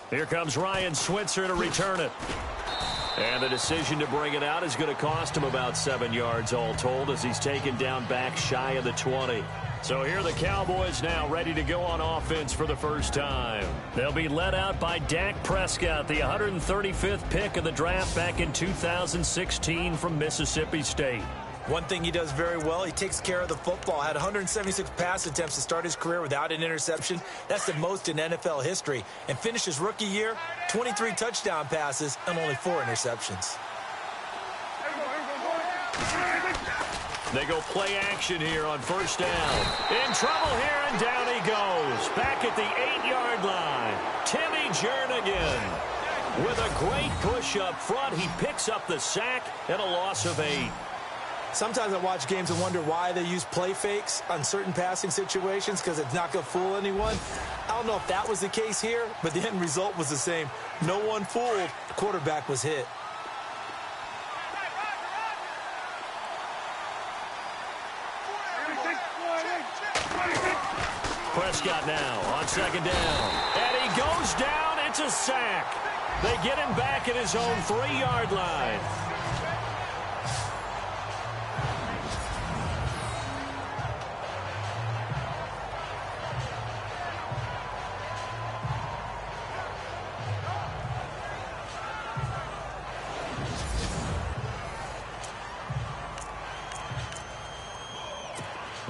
Here comes Ryan Switzer to return it. And the decision to bring it out is going to cost him about 7 yards all told as he's taken down back shy of the 20. So here are the Cowboys now ready to go on offense for the first time. They'll be led out by Dak Prescott, the 135th pick of the draft back in 2016 from Mississippi State. One thing he does very well, he takes care of the football. Had 176 pass attempts to start his career without an interception. That's the most in NFL history. And finished his rookie year, 23 touchdown passes and only 4 interceptions. They go play action here on first down. In trouble here, and down he goes. Back at the 8-yard line. Timmy Jernigan with a great push up front. He picks up the sack and a loss of 8. Sometimes I watch games and wonder why they use play fakes on certain passing situations because it's not going to fool anyone. I don't know if that was the case here, but the end result was the same. No one fooled. The quarterback was hit. Prescott now on second down. And he goes down. It's a sack. They get him back at his own 3-yard line.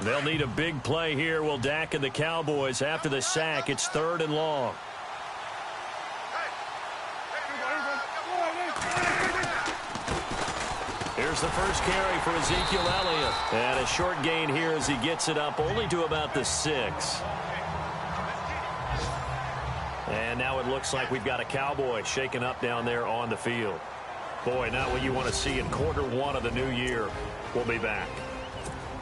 They'll need a big play here. Will Dak and the Cowboys after the sack. It's 3rd and long. Here's the first carry for Ezekiel Elliott. And a short gain here as he gets it up only to about the 6. And now it looks like we've got a Cowboy shaken up down there on the field. Boy, not what you want to see in quarter 1 of the new year. We'll be back.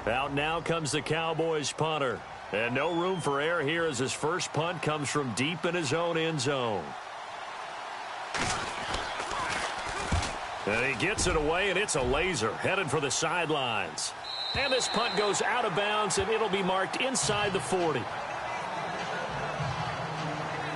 Out now comes the Cowboys punter. And no room for error here as his first punt comes from deep in his own end zone. And he gets it away, and it's a laser headed for the sidelines. And this punt goes out of bounds, and it'll be marked inside the 40.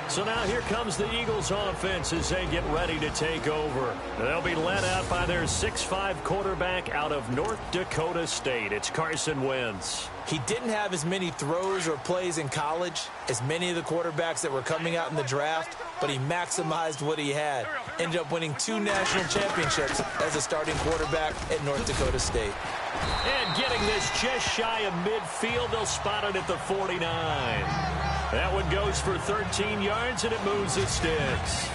So now here comes the Eagles offense as they get ready to take over. They'll be led out by their 6'5" quarterback out of North Dakota State. It's Carson Wentz. He didn't have as many throws or plays in college as many of the quarterbacks that were coming out in the draft, but he maximized what he had. Ended up winning 2 national championships as a starting quarterback at North Dakota State. And getting this just shy of midfield, they'll spot it at the 49. That one goes for 13 yards, and it moves the sticks.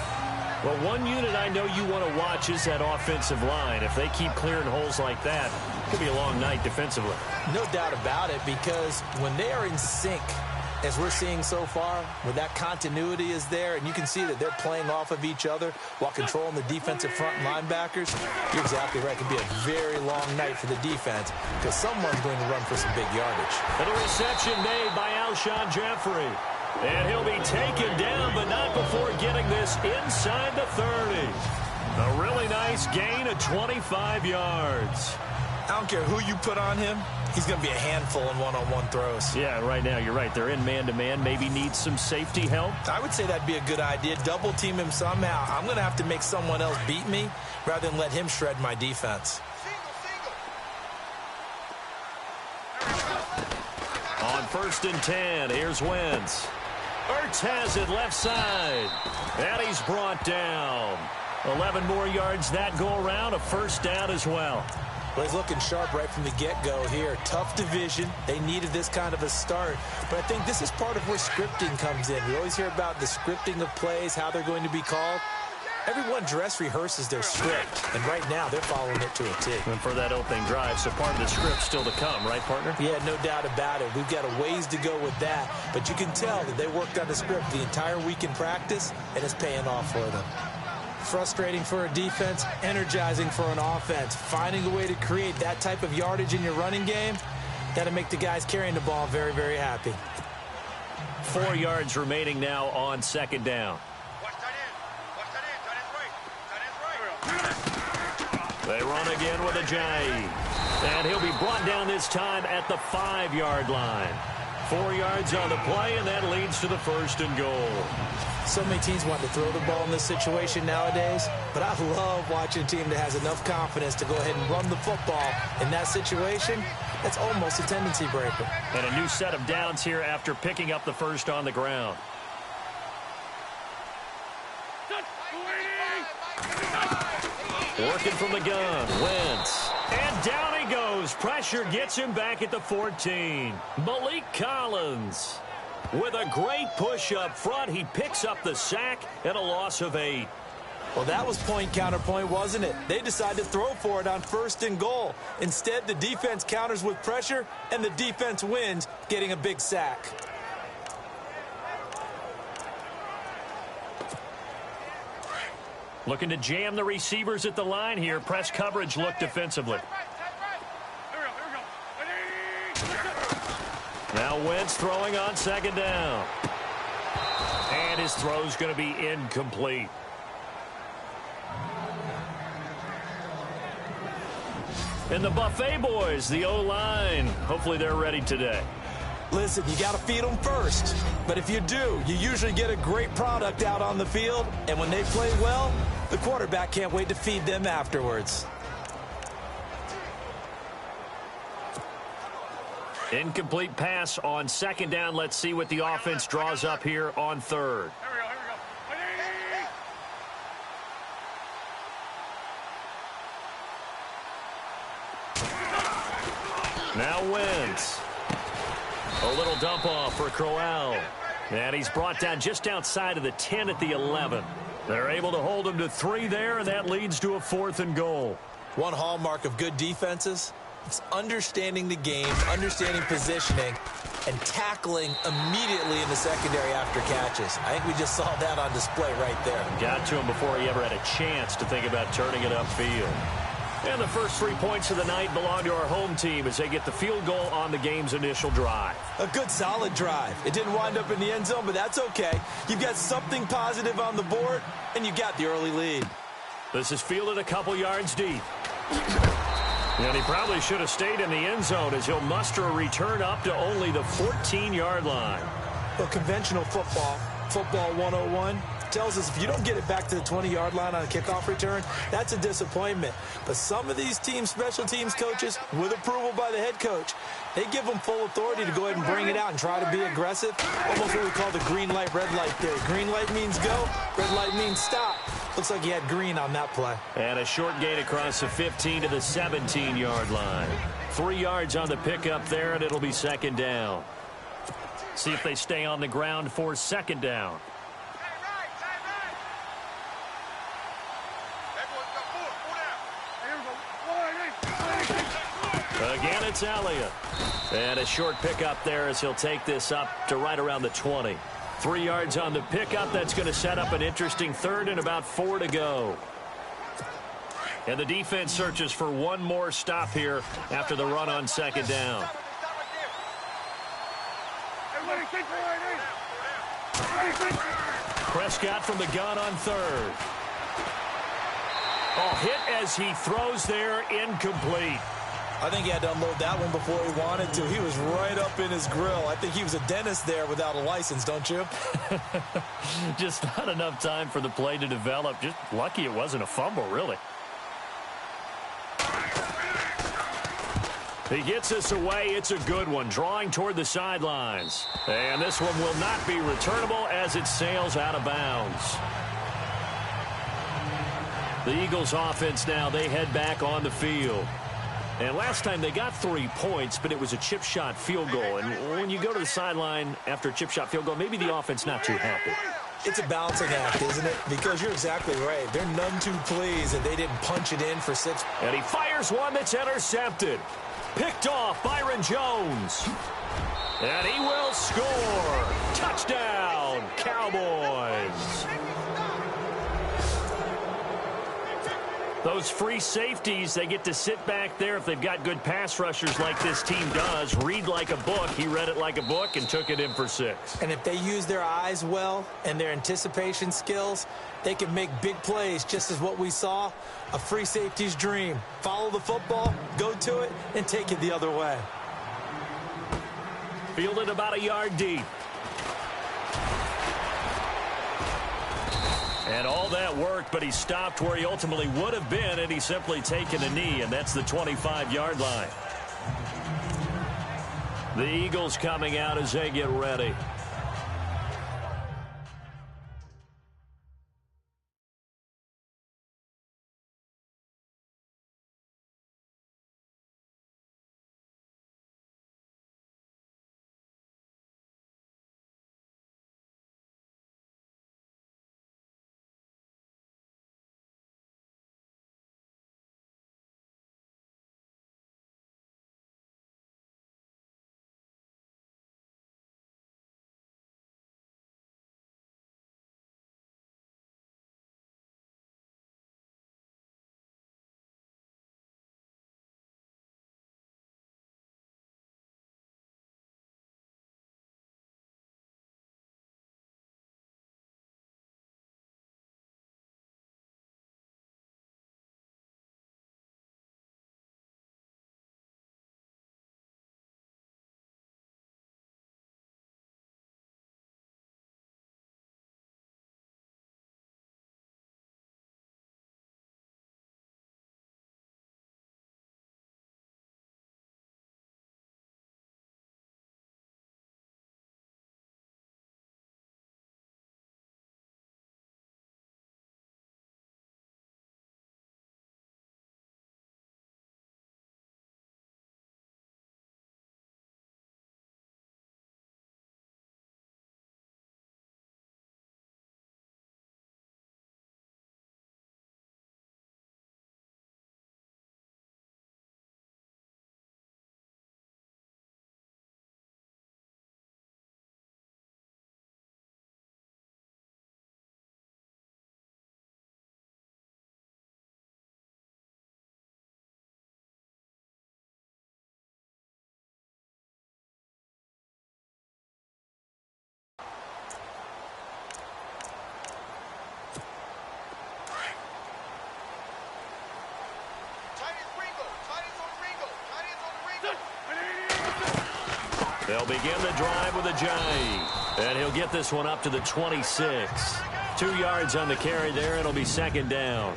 Well, one unit I know you want to watch is that offensive line. If they keep clearing holes like that, it could be a long night defensively. No doubt about it, because when they are in sync, as we're seeing so far, where that continuity is there, and you can see that they're playing off of each other while controlling the defensive front linebackers, you're exactly right. It could be a very long night for the defense because someone's going to run for some big yardage. And a reception made by Alshon Jeffrey. And he'll be taken down, but not before getting this inside the 30. A really nice gain of 25 yards. I don't care who you put on him. He's going to be a handful in one-on-one throws. Yeah, right now, you're right. They're in man-to-man. Maybe needs some safety help. I would say that'd be a good idea. Double team him somehow. I'm going to have to make someone else beat me rather than let him shred my defense. On 1st and 10, here's Wentz. Ertz has it left side. And he's brought down. 11 more yards that go around. A first down as well. Well, he's looking sharp right from the get-go here. Tough division. They needed this kind of a start. But I think this is part of where scripting comes in. We always hear about the scripting of plays, how they're going to be called. Everyone dress rehearses their script, and right now they're following it to a T. And for that opening drive, so part of the script still to come, right, partner? Yeah, no doubt about it. We've got a ways to go with that, but you can tell that they worked on the script the entire week in practice, and it's paying off for them. Frustrating for a defense, energizing for an offense. Finding a way to create that type of yardage in your running game, that'll make the guys carrying the ball very, very happy. 4 yards remaining now on second down. They run again with Ajayi. And he'll be brought down this time at the 5-yard line. 4 yards on the play, and that leads to the 1st and goal. So many teams want to throw the ball in this situation nowadays, but I love watching a team that has enough confidence to go ahead and run the football. In that situation, that's almost a tendency breaker. And a new set of downs here after picking up the 1st on the ground. Working from the gun, Wentz. And down he goes. Pressure gets him back at the 14. Malik Collins. With a great push up front, he picks up the sack and a loss of 8. Well, that was point counterpoint, wasn't it? They decided to throw for it on 1st and goal. Instead, the defense counters with pressure, and the defense wins, getting a big sack. Looking to jam the receivers at the line here. Press coverage look defensively. Now Wentz throwing on 2nd down. And his throw's going to be incomplete. And the Buffet boys, the O-line, hopefully they're ready today. Listen, you got to feed them first. But if you do, you usually get a great product out on the field. And when they play well, the quarterback can't wait to feed them afterwards. Incomplete pass on 2nd down. Let's see what the offense draws up here on 3rd. Now Wentz. A little dump off for Crowell. And he's brought down just outside of the 10 at the 11. They're able to hold him to 3 there, and that leads to a 4th and goal. One hallmark of good defenses is understanding the game, understanding positioning, and tackling immediately in the secondary after catches. I think we just saw that on display right there. Got to him before he ever had a chance to think about turning it upfield. And the first 3 points of the night belong to our home team as they get the field goal on the game's initial drive. A good, solid drive. It didn't wind up in the end zone, but that's okay. You've got something positive on the board, and you got the early lead. This is fielded a couple yards deep. And he probably should have stayed in the end zone as he'll muster a return up to only the 14-yard line. Well, conventional football 101, tells us if you don't get it back to the 20-yard line on a kickoff return, that's a disappointment. But some of these teams, special teams coaches, with approval by the head coach, they give them full authority to go ahead and bring it out and try to be aggressive. Almost what we call the green light, red light theory. Green light means go, red light means stop. Looks like he had green on that play. And a short gain across the 15 to the 17-yard line. 3 yards on the pickup there, and it'll be 2nd down. See if they stay on the ground for 2nd down. Again, it's Elliott. And a short pickup there as he'll take this up to right around the 20. 3 yards on the pickup. That's going to set up an interesting 3rd and about 4 to go. And the defense searches for one more stop here after the run on 2nd down. Prescott from the gun on 3rd. Oh, hit as he throws there, incomplete. I think he had to unload that one before he wanted to. He was right up in his grill. I think he was a dentist there without a license, don't you? Just not enough time for the play to develop. Just lucky it wasn't a fumble, really. He gets us away. It's a good one, drawing toward the sidelines. And this one will not be returnable as it sails out of bounds. The Eagles offense now, they head back on the field. And last time they got 3 points, but it was a chip shot field goal. And when you go to the sideline after a chip shot field goal, maybe the offense not too happy. It's a balancing act, isn't it? Because you're exactly right. They're none too pleased that they didn't punch it in for 6. And he fires one that's intercepted. Picked off Byron Jones. And he will score. Touchdown, Cowboys. Those free safeties, they get to sit back there if they've got good pass rushers like this team does. Read like a book. He read it like a book and took it in for 6. And if they use their eyes well and their anticipation skills, they can make big plays, just as what we saw, a free safety's dream. Follow the football, go to it, and take it the other way. Fielded about a yard deep. And all that worked, but he stopped where he ultimately would have been, and he's simply taken a knee, and that's the 25-yard line. The Eagles coming out as they get ready. They'll begin the drive with a jive. And he'll get this one up to the 26. 2 yards on the carry there. It'll be second down.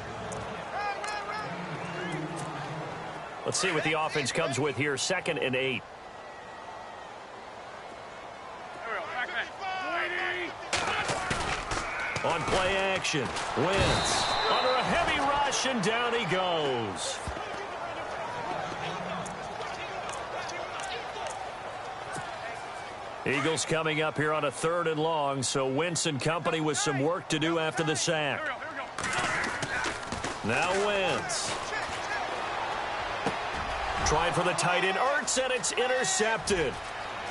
Let's see what the offense comes with here. 2nd and 8. On play action. Wentz under a heavy rush, and down he goes. Eagles coming up here on a 3rd and long, so Wentz and company with some work to do after the sack. Now Wentz. Trying for the tight end, Ertz, and it's intercepted.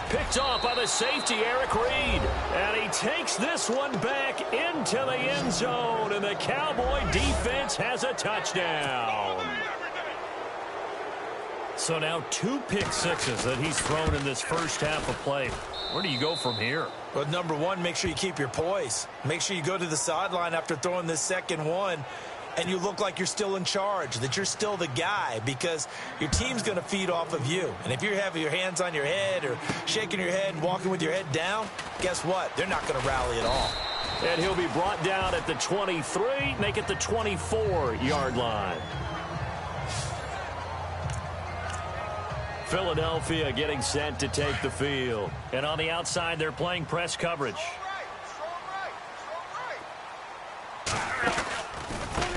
Picked off by the safety, Eric Reed. And he takes this one back into the end zone, and the Cowboy defense has a touchdown. So now 2 pick sixes that he's thrown in this first half of play. Where do you go from here? Well, number one, make sure you keep your poise. Make sure you go to the sideline after throwing this second one, and you look like you're still in charge, that you're still the guy, because your team's going to feed off of you. And if you're having your hands on your head or shaking your head and walking with your head down, guess what? They're not going to rally at all. And he'll be brought down at the 23, make it the 24-yard line. Philadelphia getting set to take the field. And on the outside, they're playing press coverage.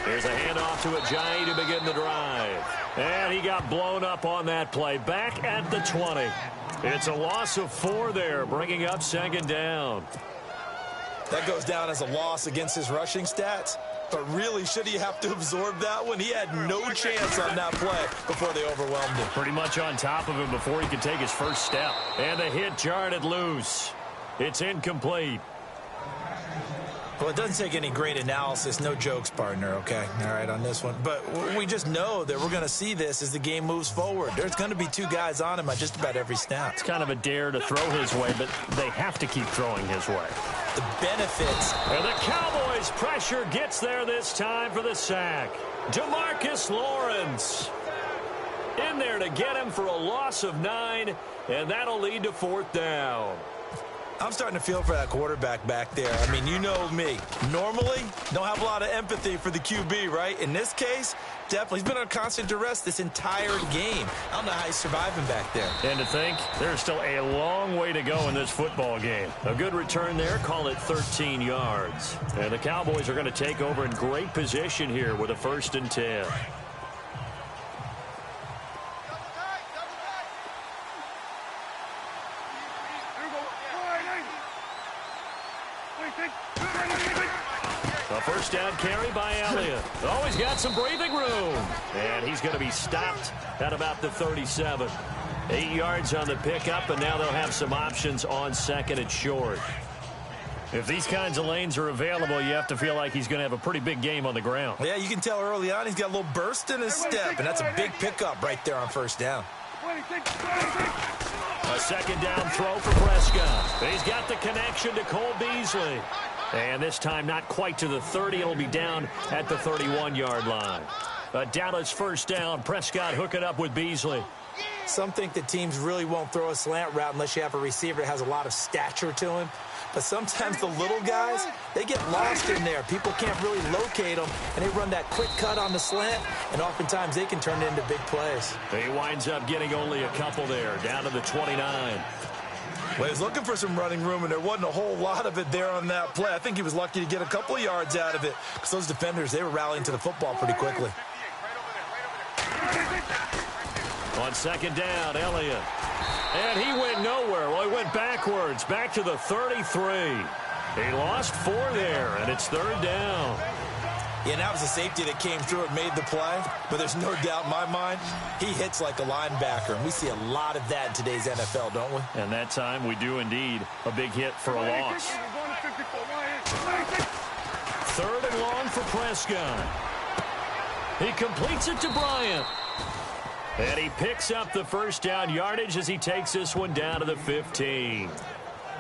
Here's a handoff to Ajayi to begin the drive. And he got blown up on that play. Back at the 20. It's a loss of 4 there, bringing up 2nd down. That goes down as a loss against his rushing stats. But really, should he have to absorb that one? He had no chance on that play before they overwhelmed him. Pretty much on top of him before he could take his first step. And the hit jarred it loose. It's incomplete. Well, it doesn't take any great analysis. No jokes, partner, okay? All right, on this one. But we just know that we're going to see this as the game moves forward. There's going to be 2 guys on him at just about every snap. It's kind of a dare to throw his way, but they have to keep throwing his way. The benefits. And the Cowboys' pressure gets there this time for the sack. DeMarcus Lawrence. In there to get him for a loss of 9, and that'll lead to 4th down. I'm starting to feel for that quarterback back there. I mean, you know me. Normally, don't have a lot of empathy for the QB, right? In this case, definitely. He's been on constant duress this entire game. I don't know how he's surviving back there. And to think, there's still a long way to go in this football game. A good return there, call it 13 yards. And the Cowboys are going to take over in great position here with a 1st and 10. A 1st down carry by Elliott. Oh, he's got some breathing room. And he's going to be stopped at about the 37. 8 yards on the pickup, and now they'll have some options on 2nd and short. If these kinds of lanes are available, you have to feel like he's going to have a pretty big game on the ground. Yeah, you can tell early on he's got a little burst in his step, and that's a big pickup right there on 1st down. A 2nd down throw for Prescott. He's got the connection to Cole Beasley. And this time not quite to the 30. It'll be down at the 31-yard line. A Dallas 1st down. Prescott hooking up with Beasley. Some think that teams really won't throw a slant route unless you have a receiver that has a lot of stature to him. But sometimes the little guys, they get lost in there. People can't really locate them, and they run that quick cut on the slant, and oftentimes they can turn it into big plays. He winds up getting only a couple there, down to the 29. Well, he was looking for some running room, and there wasn't a whole lot of it there on that play. I think he was lucky to get a couple of yards out of it because those defenders, they were rallying to the football pretty quickly. On 2nd down, Elliott. And he went nowhere. Well, he went backwards, back to the 33. He lost 4 there, and it's 3rd down. Yeah, and that was a safety that came through and made the play. But there's no doubt in my mind, he hits like a linebacker. And we see a lot of that in today's NFL, don't we? And that time we do indeed. A big hit for a loss. 3rd and long for Prescott. He completes it to Bryant. And he picks up the 1st down yardage as he takes this one down to the 15.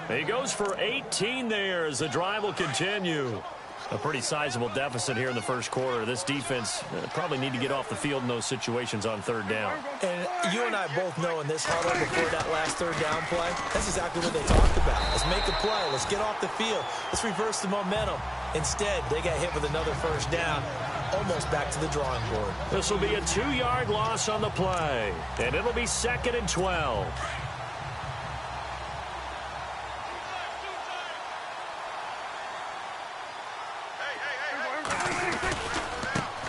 He goes for 18 there as the drive will continue. A pretty sizable deficit here in the 1st quarter. This defense probably need to get off the field in those situations on 3rd down. And you and I both know in this huddle before that last 3rd down play, that's exactly what they talked about. Let's make a play. Let's get off the field. Let's reverse the momentum. Instead, they got hit with another 1st down, almost back to the drawing board. This will be a 2-yard loss on the play, and it'll be 2nd and 12.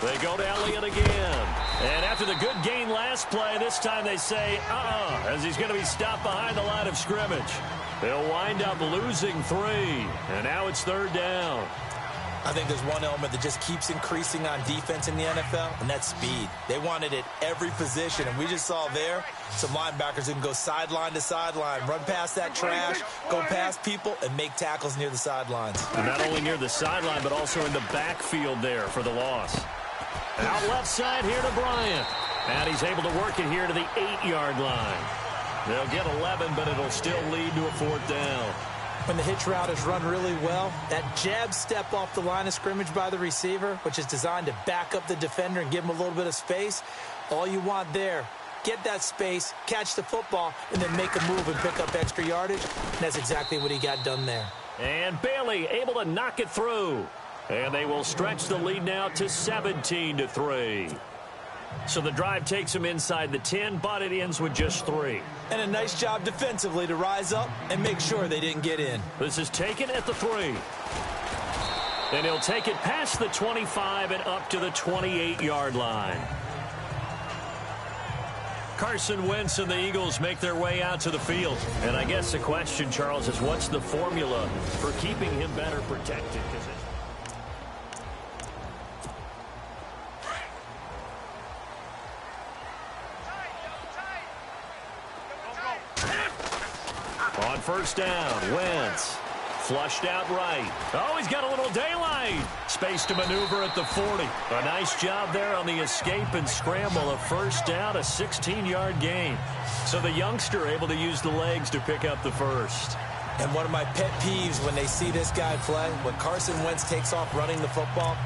They go to Elliott again. And after the good gain last play, this time they say, as he's going to be stopped behind the line of scrimmage. They'll wind up losing 3. And now it's 3rd down. I think there's one element that just keeps increasing on defense in the NFL, and that's speed. They want it at every position, and we just saw there some linebackers who can go sideline to sideline, run past that trash, go past people, and make tackles near the sidelines. And not only near the sideline, but also in the backfield there for the loss. Out left side here to Bryant. And he's able to work it here to the 8-yard line. They'll get 11, but it'll still lead to a 4th down. When the hitch route is run really well, that jab step off the line of scrimmage by the receiver, which is designed to back up the defender and give him a little bit of space, all you want there, get that space, catch the football, and then make a move and pick up extra yardage. And that's exactly what he got done there. And Bailey able to knock it through. And they will stretch the lead now to 17-3. So the drive takes them inside the 10, but it ends with just 3. And a nice job defensively to rise up and make sure they didn't get in. This is taken at the 3. And he'll take it past the 25 and up to the 28-yard line. Carson Wentz and the Eagles make their way out to the field. And I guess the question, Charles, is what's the formula for keeping him better protected? On 1st down, Wentz flushed out right. Oh, he's got a little daylight. Space to maneuver at the 40. A nice job there on the escape and scramble. A 1st down, a 16-yard gain. So the youngster able to use the legs to pick up the 1st. And one of my pet peeves when they see this guy play, when Carson Wentz takes off running the football,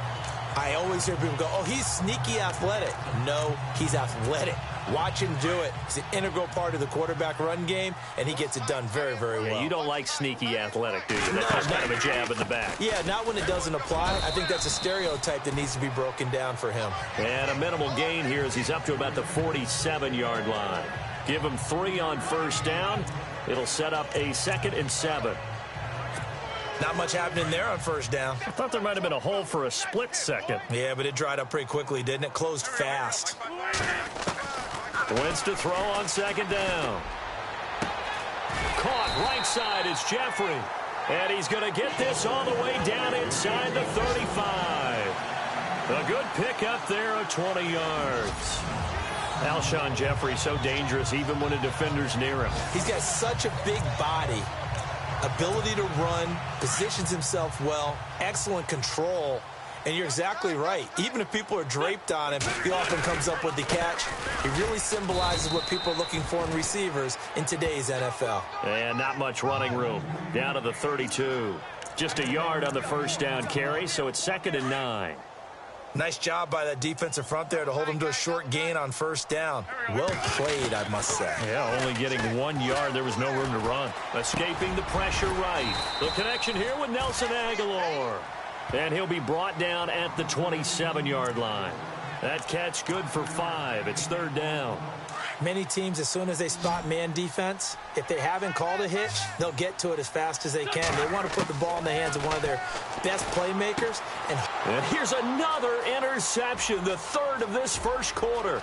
I always hear people go, oh, he's sneaky athletic. No, he's athletic. Watch him do it. He's an integral part of the quarterback run game, and he gets it done very, very well. Yeah, you don't like sneaky athletic, do you? That's just kind of a jab in the back. Yeah, not when it doesn't apply. I think that's a stereotype that needs to be broken down for him. And a minimal gain here as he's up to about the 47-yard line. Give him 3 on first down. It'll set up a 2nd and 7. Not much happening there on first down. I thought there might have been a hole for a split second. Yeah, but it dried up pretty quickly, didn't it? Closed fast. Wentz to throw on 2nd down. Caught right side is Jeffrey. And he's going to get this all the way down inside the 35. A good pickup there at 20 yards. Alshon Jeffrey so dangerous even when a defender's near him. He's got such a big body, ability to run, positions himself well, excellent control. And you're exactly right. Even if people are draped on him, he often comes up with the catch. He really symbolizes what people are looking for in receivers in today's NFL. And not much running room. Down to the 32. Just a yard on the first down carry, so it's 2nd and 9. Nice job by that defensive front there to hold him to a short gain on first down. Well played, I must say. Yeah, only getting 1 yard. There was no room to run. Escaping the pressure right. The connection here with Nelson Aguilar. And he'll be brought down at the 27-yard line. That catch good for 5. It's 3rd down. Many teams, as soon as they spot man defense, if they haven't called a hitch, they'll get to it as fast as they can. They want to put the ball in the hands of one of their best playmakers. And here's another interception, the 3rd of this first quarter.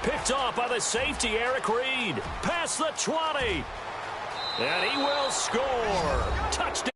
Picked off by the safety, Eric Reed. Past the 20. And he will score. Touchdown.